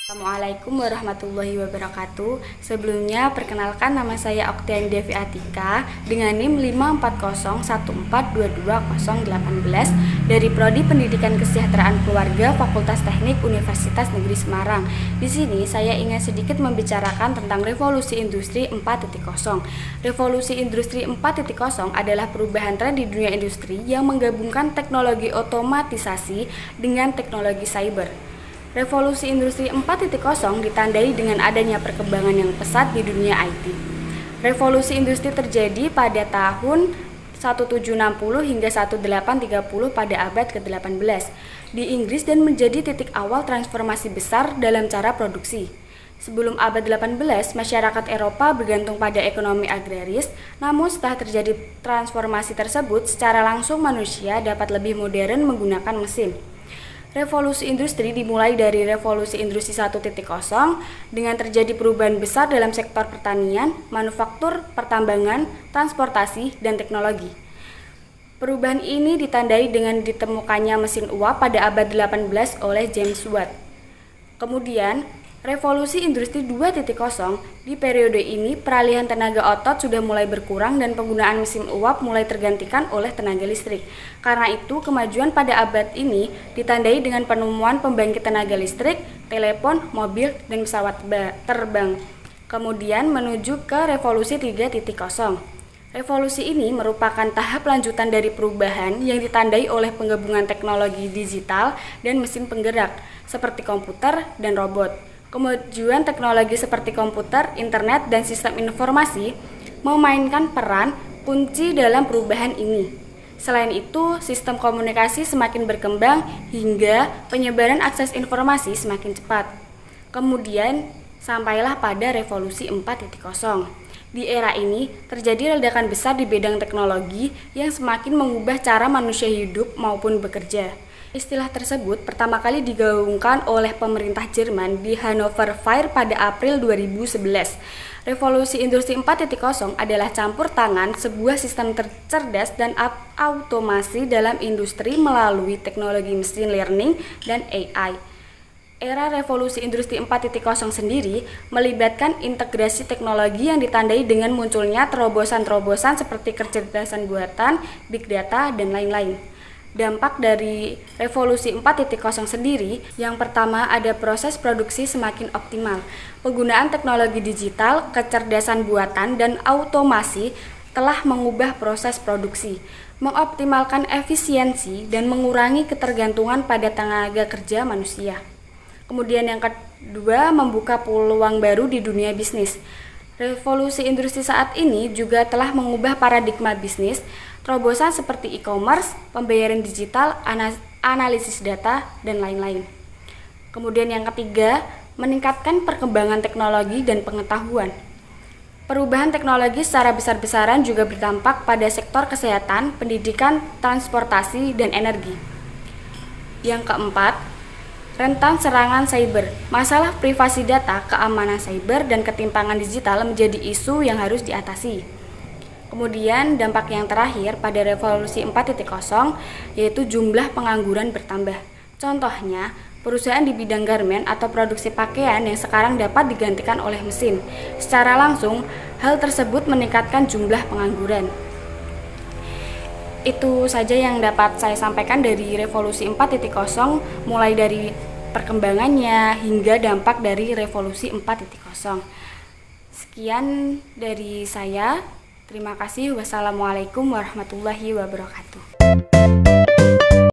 Assalamualaikum warahmatullahi wabarakatuh. Sebelumnya, perkenalkan nama saya Oktiani Devi Atika dengan NIM 54014220018 dari Prodi Pendidikan Kesejahteraan Keluarga Fakultas Teknik Universitas Negeri Semarang. Di sini saya ingin sedikit membicarakan tentang revolusi industri 4.0. Revolusi industri 4.0 adalah perubahan tren di dunia industri yang menggabungkan teknologi otomatisasi dengan teknologi cyber. Revolusi industri 4.0 ditandai dengan adanya perkembangan yang pesat di dunia IT. Revolusi industri terjadi pada tahun 1760 hingga 1830 pada abad ke-18 di Inggris dan menjadi titik awal transformasi besar dalam cara produksi. Sebelum abad 18, masyarakat Eropa bergantung pada ekonomi agraris, namun setelah terjadi transformasi tersebut, secara langsung manusia dapat lebih modern menggunakan mesin. Revolusi industri dimulai dari revolusi industri 1.0 dengan terjadi perubahan besar dalam sektor pertanian, manufaktur, pertambangan, transportasi, dan teknologi. Perubahan ini ditandai dengan ditemukannya mesin uap pada abad 18 oleh James Watt. Kemudian, revolusi industri 2.0 di periode ini peralihan tenaga otot sudah mulai berkurang dan penggunaan mesin uap mulai tergantikan oleh tenaga listrik. Karena itu, kemajuan pada abad ini ditandai dengan penemuan pembangkit tenaga listrik, telepon, mobil, dan pesawat terbang. Kemudian menuju ke revolusi 3.0. Revolusi ini merupakan tahap lanjutan dari perubahan yang ditandai oleh penggabungan teknologi digital dan mesin penggerak seperti komputer dan robot. Kemajuan teknologi seperti komputer, internet, dan sistem informasi memainkan peran kunci dalam perubahan ini. Selain itu, sistem komunikasi semakin berkembang hingga penyebaran akses informasi semakin cepat. Kemudian, sampailah pada revolusi 4.0. Di era ini, terjadi ledakan besar di bidang teknologi yang semakin mengubah cara manusia hidup maupun bekerja. Istilah tersebut pertama kali digaungkan oleh pemerintah Jerman di Hannover Fair pada April 2011. Revolusi industri 4.0 adalah campur tangan sebuah sistem cerdas dan automasi dalam industri melalui teknologi machine learning dan AI. Era revolusi industri 4.0 sendiri melibatkan integrasi teknologi yang ditandai dengan munculnya terobosan-terobosan seperti kecerdasan buatan, big data, dan lain-lain. Dampak dari revolusi 4.0 sendiri, yang pertama ada proses produksi semakin optimal. Penggunaan teknologi digital, kecerdasan buatan, dan automasi telah mengubah proses produksi, mengoptimalkan efisiensi, dan mengurangi ketergantungan pada tenaga kerja manusia. Kemudian yang kedua, membuka peluang baru di dunia bisnis. Revolusi industri saat ini juga telah mengubah paradigma bisnis, terobosan seperti e-commerce, pembayaran digital, analisis data, dan lain-lain. Kemudian yang ketiga, meningkatkan perkembangan teknologi dan pengetahuan. Perubahan teknologi secara besar-besaran juga berdampak pada sektor kesehatan, pendidikan, transportasi, dan energi. Yang keempat, rentan serangan cyber. Masalah privasi data, keamanan cyber, dan ketimpangan digital menjadi isu yang harus diatasi. Kemudian dampak yang terakhir pada revolusi 4.0 yaitu jumlah pengangguran bertambah. Contohnya, perusahaan di bidang garmen atau produksi pakaian yang sekarang dapat digantikan oleh mesin. Secara langsung, hal tersebut meningkatkan jumlah pengangguran. Itu saja yang dapat saya sampaikan dari revolusi 4.0, mulai dari perkembangannya hingga dampak dari revolusi 4.0. Sekian dari saya. Terima kasih. Wassalamualaikum warahmatullahi wabarakatuh.